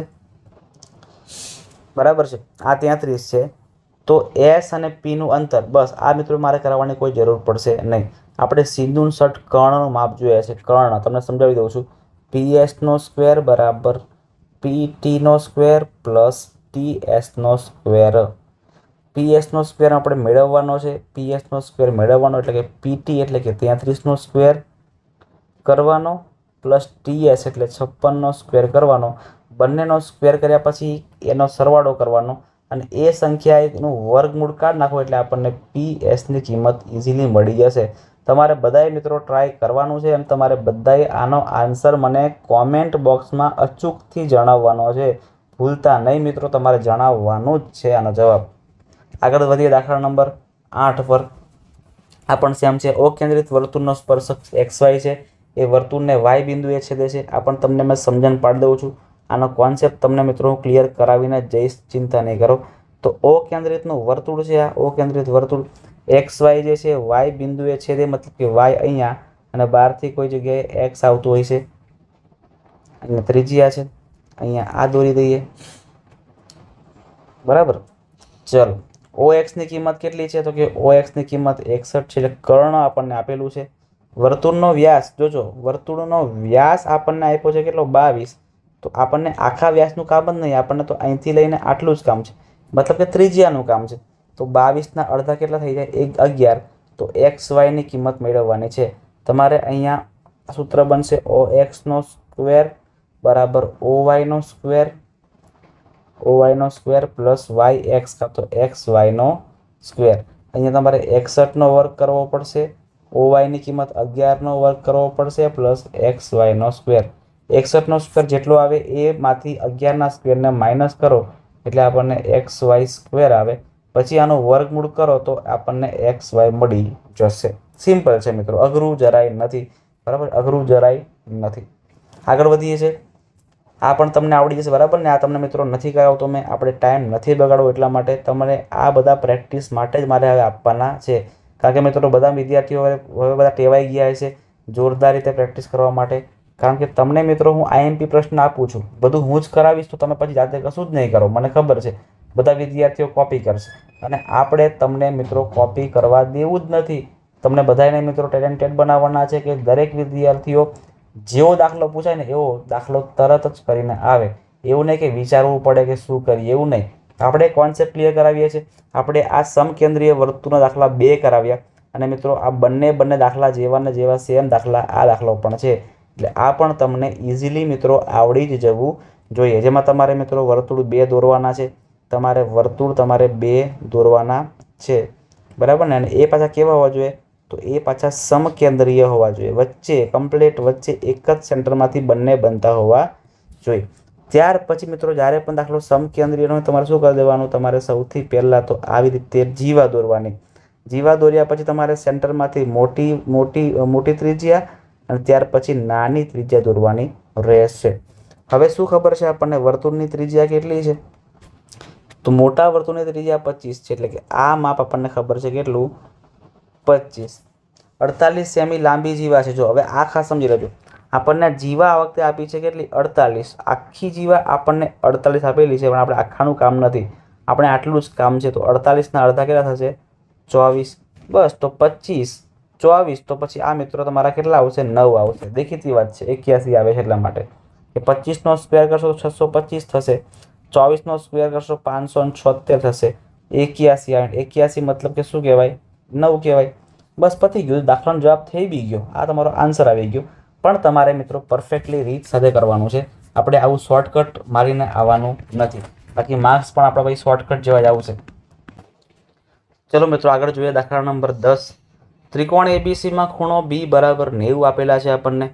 બરાબર છે? આ 33 છે. તો એસ અને પીનું અંતર, બસ આ મિત્રો મારે કરાવવાની કોઈ જરૂર પડશે નહીં. આપણે સીધું શટ કર્ણનું માપ જોઈએ છે. કર્ણ તમને સમજાવી દઉં છું. પીએસનો સ્ક્વેર બરાબર પીટીનો સ્ક્વેર પ્લસ ટીએસનો સ્ક્વેર. પીએસનો સ્ક્વેર આપણે મેળવવાનો છે. પીએસનો સ્ક્વેર મેળવવાનો એટલે કે પીટી એટલે કે 33નો સ્ક્વેર કરવાનો પ્લસ ટીએસ એટલે 56નો સ્ક્વેર કરવાનો. બંનેનો સ્ક્વેર કર્યા પછી એનો સરવાળો કરવાનો અને એ સંખ્યાનું વર્ગમૂળ કાઢી નાખો એટલે આપણને પીએસની કિંમત ઇઝીલી મળી જશે. તમારે બધાએ મિત્રો ટ્રાય કરવાનું છે અને તમારે બધાએ આનો આન્સર મને કોમેન્ટ બોક્સમાં અચૂકથી જણાવવાનો છે. ભૂલતા નહીં મિત્રો, તમારે જણાવવાનું જ છે આનો જવાબ. આગળ વધીએ દાખલા નંબર 8 પર. આ પણ સેમ છે. ઓ કેન્દ્રિત વર્તુળનો સ્પર્શક XY છે, એ વર્તુળને Y બિંદુએ છેદે છે. આ પણ તમને મેં સમજણ પાડી દઉં છું. આનો કોન્સેપ્ટ તમને મિત્રો હું ક્લિયર કરાવીને જઈશ, ચિંતા નહીં કરો. તો ઓ કેન્દ્રિતનું વર્તુળ છે. આ ઓ કેન્દ્રિત વર્તુળ XY જે છે Y બિંદુએ છેદે, મતલબ કે Y અહીંયા અને બહારથી કોઈ જગ્યાએ X આવતું હોય છે. અહીંયા ત્રિજ્યા છે, અહીંયા આ દોરી દઈએ, બરાબર? ચલો, OX ની કિંમત કેટલી છે? તો કે OX ની કિંમત 61 છે, એટલે કર્ણ આપણને આપેલું છે. વર્તુળનો વ્યાસ જોજો, વર્તુળનો વ્યાસ આપણને આપ્યો છે કેટલો? 22. તો આપણને આખા વ્યાસનું કામ જ નહીં, આપણને તો અહીંથી લઈને આટલું જ કામ છે, મતલબ કે ત્રિજ્યાનું કામ છે. તો 22ના અડધા કેટલા થઈ જાય? 11. તો XYની કિંમત મેળવવાની છે. તમારે અહીંયા સૂત્ર બનશે OXનો સ્ક્વેર બરાબર OYનો સ્ક્વેર, OYનો સ્ક્વેર પ્લસ YX કાં તો XYનો સ્ક્વેર. અહીંયા તમારે 61નો વર્ગ કરવો પડશે, OYની કિંમત 11નો વર્ગ કરવો પડશે પ્લસ XYનો સ્ક્વેર. 61નો સ્ક્વેર જેટલો આવે એમાંથી 11ના સ્ક્વેરને માઇનસ કરો એટલે આપણને XY સ્ક્વેર આવે. પછી આનું વર્ગમૂળ કરો તો આપણને XY મળી જશે. સિમ્પલ છે મિત્રો, અઘરું જરાય નથી, બરાબર? અઘરું જરાય નથી. આગળ વધીએ છીએ. આ પણ તમને આવડી જશે, બરાબર ને? આ તમને મિત્રો નથી કરાવતો મેં, આપણે ટાઈમ નથી બગાડવો એટલા માટે. તમને આ બધા પ્રેક્ટિસ માટે જ મારે હવે આપવાના છે, કારણ કે મિત્રો બધા વિદ્યાર્થીઓ હવે બધા ટેવાઈ ગયા છે જોરદાર રીતે પ્રેક્ટિસ કરવા માટે. કારણ કે તમને મિત્રો હું આઈએમપી પ્રશ્ન આપું છું, બધું હું જ કરાવીશ તો તમે પછી જાતે કશું જ નહીં કરો, મને ખબર છે. બધા વિદ્યાર્થીઓ કોપી કરશે અને આપણે તમને મિત્રો કોપી કરવા દેવું જ નથી. તમને બધાને મિત્રો ટેલેન્ટેડ બનાવવાના છે કે દરેક વિદ્યાર્થીઓ જેવો દાખલો પૂછાય ને એવો દાખલો તરત જ કરીને આવે. એવું નહીં કે વિચારવું પડે કે શું કરીએ, એવું નહીં. આપણે કોન્સેપ્ટ ક્લિયર કરાવીએ છીએ. આપણે આ સમકેન્દ્રીય વર્તુળના દાખલા 2 કરાવ્યા અને મિત્રો આ બંને દાખલા જેવા ને જેવા સેમ દાખલા આ દાખલો પણ છે, એટલે આ પણ તમને ઇઝીલી મિત્રો આવડી જ જવું જોઈએ. જેમાં તમારે મિત્રો વર્તુળ 2 દોરવાના છે, વર્તુળ 2 દોરવાના છે, બરાબર ને. અને એ પાછા કેવા હોવા જોઈએ? તો એ પાછા સમકેન્દ્રીય હોવા જોઈએ, વચ્ચે એક જ સેન્ટરમાંથી બંને બનતા હોવા જોઈએ. ત્યાર પછી મિત્રો જ્યારે પણ દાખલો સમકેન્દ્રીય હોય તમારે શું કરી દેવાનું? તમારે સૌથી પહેલાં તો આવી રીતે જીવા દોરવાની. જીવા દોર્યા પછી તમારે સેન્ટરમાંથી મોટી ત્રિજ્યા અને ત્યાર પછી નાની ત્રિજ્યા દોરવાની રહેશે. હવે શું ખબર છે આપણને વર્તુળની ત્રિજ્યા કેટલી છે? તો મોટા વર્તુળની ત્રિજ્યા 25 છે, એટલે કે આ માપ આપણને ખબર છે કેટલું? 25. 48 સેમી લાંબી જીવા છે. જો હવે આ ખાસ સમજી લેજો, આપણને જીવા આ વખતે આપી છે કેટલી? 48. આખી જીવા આપણને 48 આપેલી છે, પણ આપણે આખાનું કામ નથી, આપણે આટલું જ કામ છે. તો 48ના અડધા કેટલા થશે? 24. બસ, તો 25 24, તો પછી આ મિત્રો તમારા કેટલા આવશે? 9 આવશે. દેખીતી વાત છે, 81 આવે છે એટલા માટે કે 25નો સ્ક્વેર કરશો 625 થશે, 24નો સ્ક્વેર કરશો 576 થશે, 81 આવે. 81 મતલબ કે શું કહેવાય? 9 કહેવાય. બસ પતી ગયું, દાખલાનો જવાબ થઈ બી ગયો, આ તમારો આન્સર આવી ગયો. પણ તમારે મિત્રો પરફેક્ટલી રીત સાથે કરવાનું છે, આપણે આવું શોર્ટકટ મારીને આવવાનું નથી, બાકી માર્ક્સ પણ આપણા ભાઈ શોર્ટકટ જેવા જ આવશે. ચલો મિત્રો આગળ જોઈએ દાખલા નંબર 10. ત્રિકોણ એબીસીમાં ખૂણો B બરાબર 90 આપેલા છે આપણને,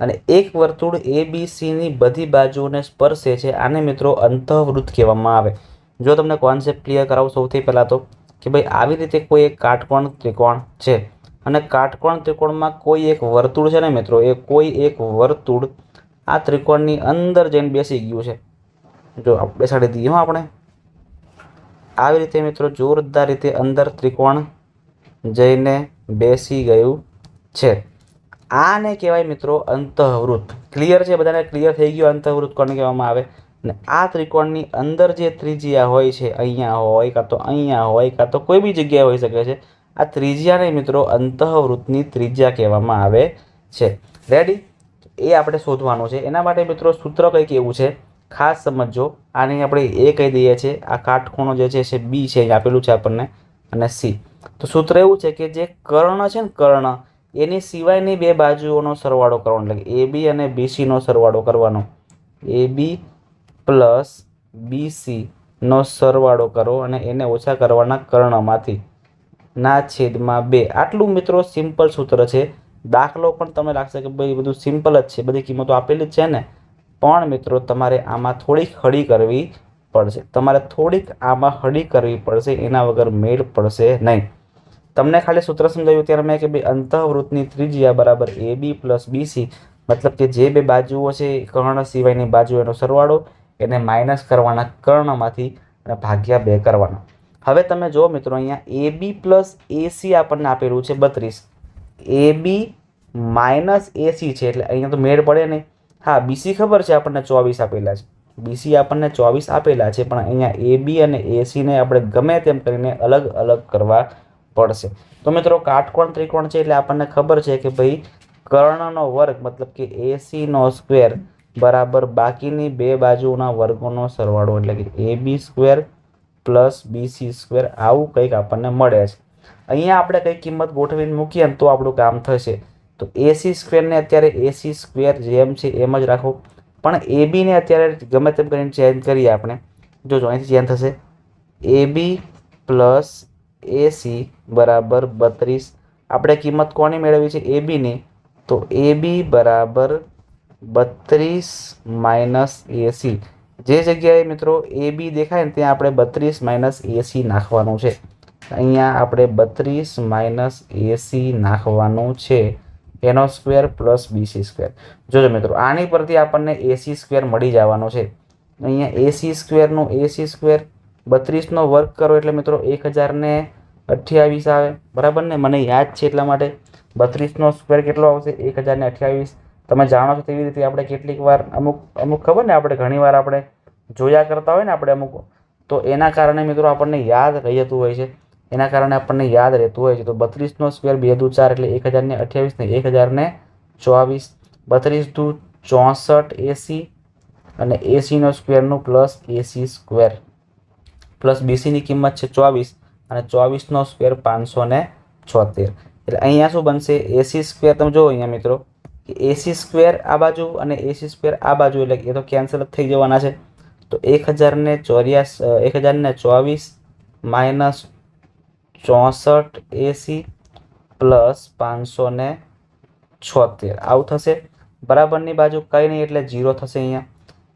અને એક વર્તુળ ABCની બધી બાજુઓને સ્પર્શે છે. આને મિત્રો અંતઃવૃત્ત કહેવામાં આવે. જો તમને કોન્સેપ્ટ ક્લિયર કરાવું સૌથી પહેલાં તો કે ભાઈ આવી રીતે કોઈ એક કાટકોણ ત્રિકોણ છે, અને કાટકોણ ત્રિકોણમાં કોઈ એક વર્તુળ છે ને મિત્રો, એ કોઈ એક વર્તુળ આ ત્રિકોણની અંદર જઈને બેસી ગયું છે. જો બેસાડી દઈએ આપણે આવી રીતે મિત્રો, જોરદાર રીતે અંદર ત્રિકોણ જઈને બેસી ગયું છે. આને કહેવાય મિત્રો અંતઃવૃત્ત. ક્લિયર છે બધાને? ક્લિયર થઈ ગયું અંતઃવૃત્ત કોને કહેવામાં આવે? અને આ ત્રિકોણની અંદર જે ત્રિજ્યા હોય છે, અહીંયા હોય કાં તો અહીંયા હોય કાં તો કોઈ બી જગ્યાએ હોઈ શકે છે, આ ત્રિજ્યાને મિત્રો અંતઃવૃત્તની ત્રિજ્યા કહેવામાં આવે છે. રેડી? એ આપણે શોધવાનું છે. એના માટે મિત્રો સૂત્ર કંઈક એવું છે, ખાસ સમજો. આને આપણે એ કહી દઈએ છીએ, આ કાટખૂણો જે છે B છે, અહીં આપેલું છે આપણને, અને C. તો સૂત્ર એવું છે કે જે કર્ણ છે ને, કર્ણ, એની સિવાયની બે બાજુઓનો સરવાળો કરવાનો, એટલે કે AB અને BCનો સરવાળો કરવાનો. AB પ્લસ BCનો સરવાળો કરો અને એને ઓછા કરવાના કર્ણમાંથી ના છેદમાં 2. આટલું મિત્રો સિમ્પલ સૂત્ર છે. દાખલો પણ તમને લાગશે કે ભાઈ બધું સિમ્પલ જ છે, બધી કિંમતો આપેલી જ છે ને, પણ મિત્રો તમારે આમાં થોડીક હળી કરવી પડશે. એના વગર મેળ પડશે નહીં. તમને ખાલી સૂત્ર સમજાવ્યું ત્યારે મેં કે ભાઈ અંતઃવૃત્તની ત્રિજ્યા બરાબર AB પ્લસ BC, મતલબ કે જે બે બાજુઓ છે કર્ણ સિવાયની બાજુ એનો સરવાળો, એને માઇનસ કરવાના કર્ણમાંથી અને ભાગ્યા 2 કરવાના. હવે તમે જો મિત્રો અહીંયા AB પ્લસ AC આપણને આપેલું છે 32, AB માઇનસ AC છે, એટલે અહીંયા તો મેળ પડે નહીં. હા, BC ખબર છે આપણને 24 આપેલા છે, પણ અહીંયા AB અને ACને આપણે ગમે તેમ કરીને અલગ અલગ કરવા પડશે. તો મિત્રો કાટકોણ ત્રિકોણ છે એટલે આપણને ખબર છે કે ભાઈ કર્ણનો વર્ગ મતલબ કે AC નો સ્ક્વેર બરાબર બાકીની બે બાજુના વર્ગોનો સરવાળો, એટલે કે AB square plus BC square, આવું કંઈક આપણને મળે છે. અહીંયા આપણે કઈ કિંમત ગોઠવીને મૂકીએ ને તો આપણું કામ થશે. તો AC સ્ક્વેરને અત્યારે AC સ્ક્વેર જેમ છે એમ જ રાખો, પણ ABને અત્યારે ગમે તેમ કરીને ચેન્જ કરીએ આપણે. જો અહીંથી ચેન્જ થશે, AB પ્લસ AC બરાબર 32. આપણે કિંમત કોની મેળવી છે? ABની. તો AB બરાબર 32 માઇનસ AC. જે જગ્યાએ મિત્રો AB દેખાય ને ત્યાં આપણે 32 માઇનસ AC નાખવાનું છે. અહીંયા આપણે 32 માઇનસ AC નાખવાનું છે, એનો સ્ક્વેર પ્લસ BC સ્ક્વેર. જોજો મિત્રો આની પરથી આપણને AC સ્ક્વેર મળી જવાનો છે. અહીંયા AC સ્ક્વેરનું AC સ્ક્વેર 32નો વર્ગ કરો એટલે મિત્રો 1028 આવે, બરાબર ને? મને યાદ છે એટલા માટે. 32નો સ્ક્વેર કેટલો આવશે? 1028. તમે જાણો છો તેવી રીતે આપણે કેટલીક વાર અમુક ખબર ને, આપણે ઘણી વાર આપણે જોયા કરતા હોય ને આપણે અમુક, તો એના કારણે મિત્રો આપણને યાદ રહી જતું હોય છે. તો 32નો સ્ક્વેર 2 દુ 4 એટલે 1028 ને 1024. 32 દુ 64 AC અને ACનો સ્ક્વેરનું પ્લસ AC સ્ક્વેર પ્લસ BCની કિંમત છે 24 અને 24નો સ્ક્વેર 576. 76 એટલે અહીંયા શું બનશે AC સ્ક્વેર તમે જો અહીંયા મિત્રો કે AC સ્ક્વેર આ બાજુ અને AC સ્ક્વેર આ બાજુ એટલે એ તો કેન્સલ થઈ જવાના છે તો 1024 માઇનસ 64 AC પ્લસ 576 આવું થશે બરાબરની બાજુ કંઈ નહીં એટલે 0 થશે અહીંયા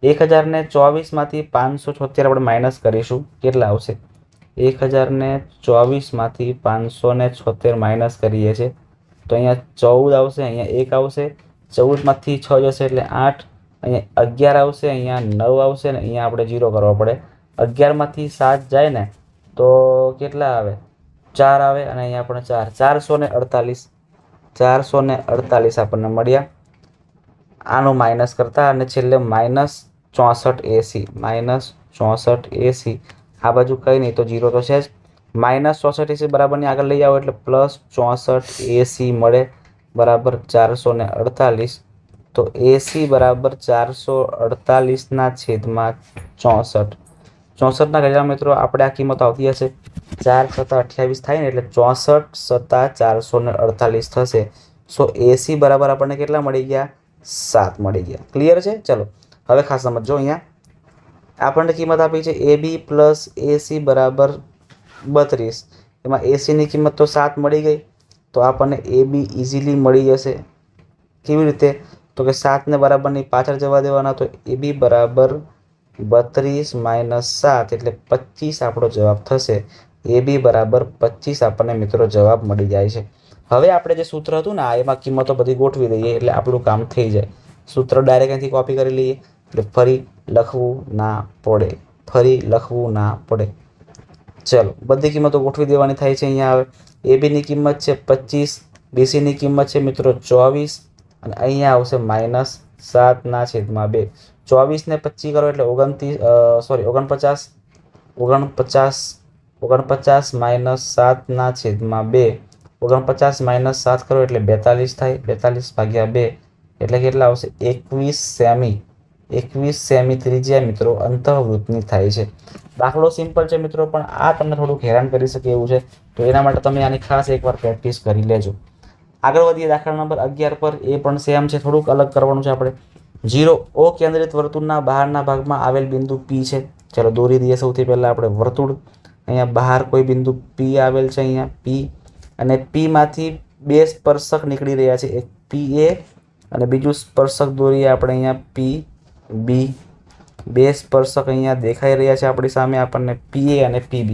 1024માંથી 576 આપણે માઇનસ કરીશું કેટલા આવશે 1024માંથી 576 માઇનસ કરીએ છીએ તો અહીંયા 14 આવશે અહીંયા 1 આવશે 14માંથી 6 જશે એટલે 8 અહીંયા 11 આવશે અહીંયા 9 આવશે ને અહીંયા આપણે 0 કરવો પડે 11માંથી 7 જાય ને તો કેટલા આવે 4 આવે અને અહીંયા આપણે 448 આપણને મળ્યા આનું માઇનસ કરતા અને છેલ્લે માઇનસ 64 AC આ બાજુ કંઈ નહીં તો 0 તો છે જ માઇનસ 64 AC બરાબરની આગળ લઈ આવો એટલે પ્લસ 64 AC મળે બરાબર 448 તો AC બરાબર 448ના છેદમાં 64 64ના ઘડિયા મિત્રો આપણે આ કિંમત આવતી હશે 4 × 28 થાય ને એટલે 64 × 448 થશે સો AC બરાબર આપણને કેટલા મળી ગયા 7 મળી ગયા ક્લિયર છે ચલો હવે ખાસ સમજો અહીંયા આપણને કિંમત આપી છે AB પ્લસ AC બરાબર 32 એમાં ACની કિંમત તો 7 મળી ગઈ તો આપણને AB ઇઝીલી મળી જશે કેવી રીતે તો કે 7ને બરાબરની પાછળ જવા દેવાના તો AB બરાબર 32 માઇનસ 7 એટલે 25 આપણો જવાબ થશે AB બરાબર 25 આપણને મિત્રો જવાબ મળી જાય છે હવે આપણે જે સૂત્ર હતું ને એમાં કિંમતો બધી ગોઠવી દઈએ એટલે આપણું કામ થઈ જાય સૂત્ર ડાયરેક્ટ અહીંથી કોપી કરી લઈએ એટલે ફરી લખવું ના પડે ચલો બધી કિંમતો ગોઠવી દેવાની થાય છે અહીંયા હવે ABની કિંમત છે 25 BCની કિંમત છે મિત્રો 24 અને અહીંયા આવશે માઇનસ 7ના છેદમાં 2 24 ને 25 કરો એટલે 49 માઇનસ 7ના છેદમાં 2 49 માઇનસ 7 કરો એટલે 42 થાય 42 ભાગ્યા 2 એટલે કેટલા આવશે 21 સેમી ત્રિજ્યા મિત્રો અંતઃવૃત્તની થાય છે દાખલો સિમ્પલ છે મિત્રો પણ આ તમને થોડુંક હેરાન કરી શકે એવું છે તો એના માટે તમે આની ખાસ એકવાર પ્રેક્ટિસ કરી લેજો આગળ વધીએ દાખલા નંબર 11 પર એ પણ સેમ છે થોડુંક અલગ કરવાનું છે આપણે 0 O કેન્દ્રિત વર્તુળના બહારના ભાગમાં આવેલ બિંદુ P છે ચલો દોરી દઈએ સૌથી પહેલા આપણે વર્તુળ અહીંયા બહાર કોઈ બિંદુ P આવેલ છે અહીંયા P અને P માંથી બે સ્પર્શક નીકળી રહ્યા છે એક PA અને બીજું સ્પર્શક દોરીએ આપણે અહીંયા PB બે સ્પર્શક અહીંયા દેખાઈ રહ્યા છે આપણી સામે આપણને PA અને PB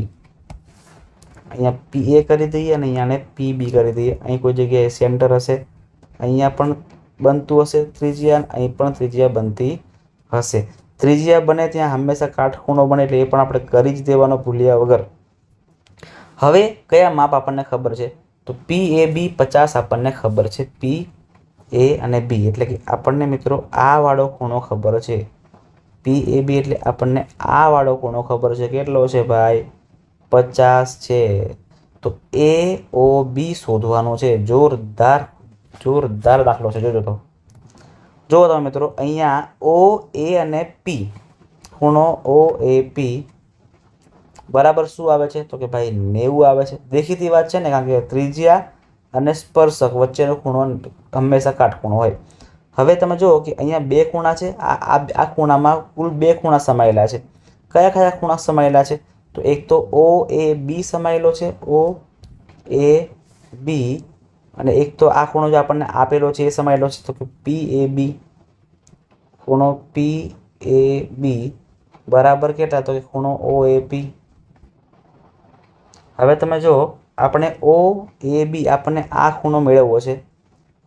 અહીંયા PA કરી દઈએ અને અહીંયાને PB કરી દઈએ અહીં કોઈ જગ્યાએ સેન્ટર હશે અહીંયા પણ બનતું હશે ત્રિજ્યા અહીં પણ ત્રિજ્યા બનતી હશે ત્રિજ્યા બને ત્યાં હંમેશા કાટખૂણો બને એટલે એ પણ આપણે કરી જ દેવાનો ભૂલ્યા વગર હવે કયા માપ આપણને ખબર છે તો PAB 50 આપણને ખબર છે PA અને B એટલે કે આપણને મિત્રો આ વાળો ખૂણો ખબર છે PAB એટલે આપણને આ વાળો ખૂણો ખબર છે કેટલો છે ભાઈ 50 છે તો AOB શોધવાનો છે જોરદાર દાખલો છે જોજો જો તમે મિત્રો અહીંયા OA અને P ખૂણો OAP બરાબર શું આવે છે તો કે ભાઈ 90 આવે છે દેખીતી વાત છે ને કારણ કે ત્રિજ્યા અને સ્પર્શક વચ્ચેનો ખૂણો હંમેશા કાટખૂણો હોય હવે તમે જુઓ કે અહીંયા બે ખૂણા છે આ ખૂણામાં કુલ બે ખૂણા સમાયેલા છે કયા ખૂણા સમાયેલા છે તો એક તો OAB સમાયેલો છે OAB અને એક તો આ ખૂણો જે આપણને આપેલો છે એ સમાયેલો છે તો કે PAB ખૂણો PAB બરાબર કેટલા તો કે ખૂણો OAP હવે તમે જો આપણે OAB આપણને આ ખૂણો મેળવવો છે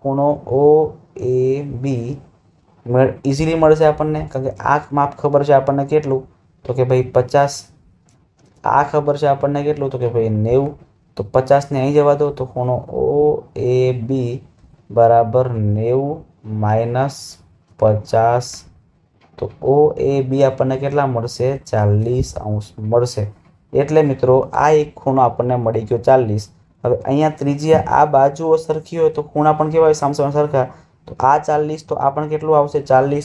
ખૂણો OAB ઇઝીલી મળશે આપણને કારણ કે આ માપ ખબર છે આપણને કેટલું તો કે ભાઈ 50 આ ખબર છે આપણને કેટલું તો કે ભાઈ 90 તો 50 ને અહીં જવા દો તો ખૂણો OAB બરાબર 90 માઇનસ 50 તો OAB આપણને કેટલા મળશે 40° મળશે એટલે મિત્રો આ એક ખૂણો આપણને મળી ગયો 40 હવે અહીંયા ત્રિજ્યા આ બાજુઓ સરખી હોય તો ખૂણા પણ કેવા હોય સામસામે સરખા તો આ 40 તો આ પણ કેટલું આવશે 40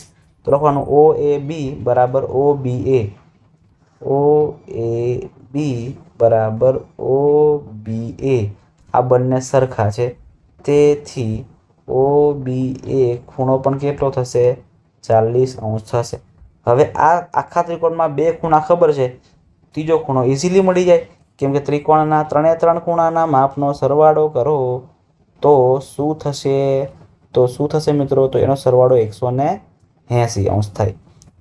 તો લખવાનું OAB બરાબર OBA OAB બરાબર OBA આ બંને સરખા છે, તેથી OBA ખૂણો પણ કેટલો થશે? 40° થશે. હવે આ આખા ત્રિકોણમાં બે ખૂણા ખબર છે, ત્રીજો ખૂણો ઇઝીલી મળી જાય, કેમ કે ત્રિકોણના ત્રણે ત્રણ ખૂણાના માપનો સરવાળો કરો તો શું થશે? મિત્રો? તો એનો સરવાળો 180° થાય.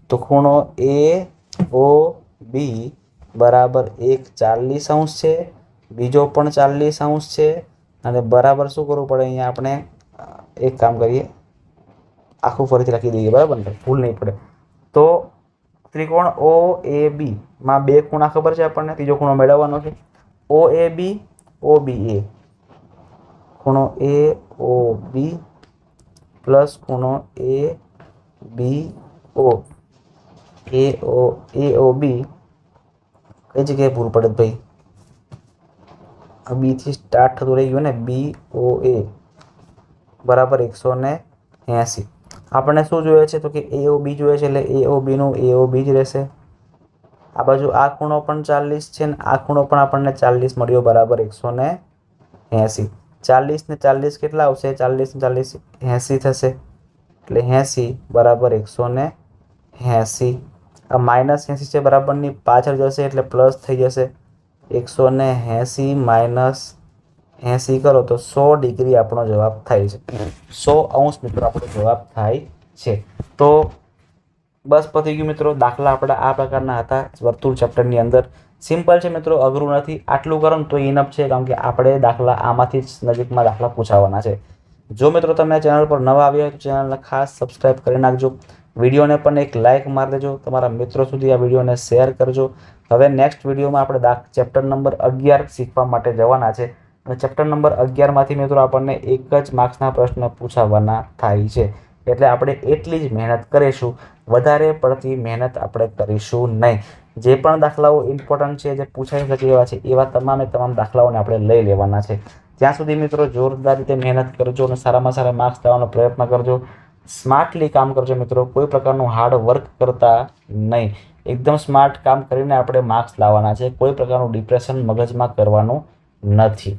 તો ખૂણો AOB બરાબર એક 40° છે, બીજો પણ 40° છે, અને બરાબર શું કરવું પડે? અહીંયા આપણે એક કામ કરીએ, આખું ફરીથી લખી દઈએ, બરાબર ને? ભૂલ નહીં પડે. તો ત્રિકોણ OAB માં બે ખૂણા ખબર છે આપણને, ત્રીજો ખૂણો મેળવવાનો છે. OAB OBA, ખૂણો AOB પ્લસ ખૂણો ABO. AOB કઈ જગ્યાએ ભૂલ પડે ભાઈ? B થી સ્ટાર્ટ થતું રહી ગયું ને, BOA બરાબર 180. આપણને શું જોઈએ છે? તો કે AOB જોઈએ છે, એટલે AOB નું AOB જ રહેશે. આ બાજુ આ ખૂણો પણ 40 છે ને આ ખૂણો પણ આપણને 40 મળ્યો, બરાબર 180. 40 ને 40 કેટલા આવશે? 40 ને 40 80 થશે, એટલે 80 બરાબર 180. આ -80 છે, બરાબરની પાછળ જશે એટલે પ્લસ થઈ જશે. 180 માઇનસ 80 કરો તો 100° આપણો જવાબ થાય છે. 100° મિત્રો આપણો જવાબ થાય છે. તો બસ પતી ગયું મિત્રો. દાખલા આપણા આ પ્રકારના હતા વર્તુળ ચેપ્ટરની અંદર. સિમ્પલ છે મિત્રો, અઘરું નથી. આટલું કરો ને તો ઇનફ છે, કારણ કે આપણે દાખલા આમાંથી જ નજીકમાં દાખલા પૂછાવાના છે. જો મિત્રો તમે ચેનલ પર નવા આવ્યા હોય તો ચેનલને ખાસ સબસ્ક્રાઈબ કરી નાખજો. વિડીયોને પણ એક લાઇક મારી દેજો. તમારા મિત્રો સુધી આ વિડીયોને શેર કરજો. હવે નેક્સ્ટ વિડીયોમાં આપણે ચેપ્ટર નંબર 11 શીખવા માટે જવાના છે. અને ચેપ્ટર નંબર 11માંથી મિત્રો આપણને એક જ માર્ક્સના પ્રશ્ન પૂછાવાના થાય છે. એટલે આપણે એટલી જ મહેનત કરીશું, વધારે પડતી મહેનત આપણે કરીશું નહીં. જે પણ દાખલાઓ ઇમ્પોર્ટન્ટ છે, જે પૂછાઈ શકે એવા છે, એવા તમામે તમામ દાખલાઓને આપણે લઈ લેવાના છે. ત્યાં સુધી મિત્રો જોરદાર રીતે મહેનત કરજો અને સારામાં સારા માર્ક્સ લાવવાનો પ્રયત્ન કરજો. સ્માર્ટલી કામ કરજો મિત્રો, કોઈ પ્રકારનું હાર્ડ વર્ક કરતા નહીં. એકદમ સ્માર્ટ કામ કરીને આપણે માર્ક્સ લાવવાના છે. કોઈ પ્રકારનું ડિપ્રેશન મગજમાં કરવાનું નથી.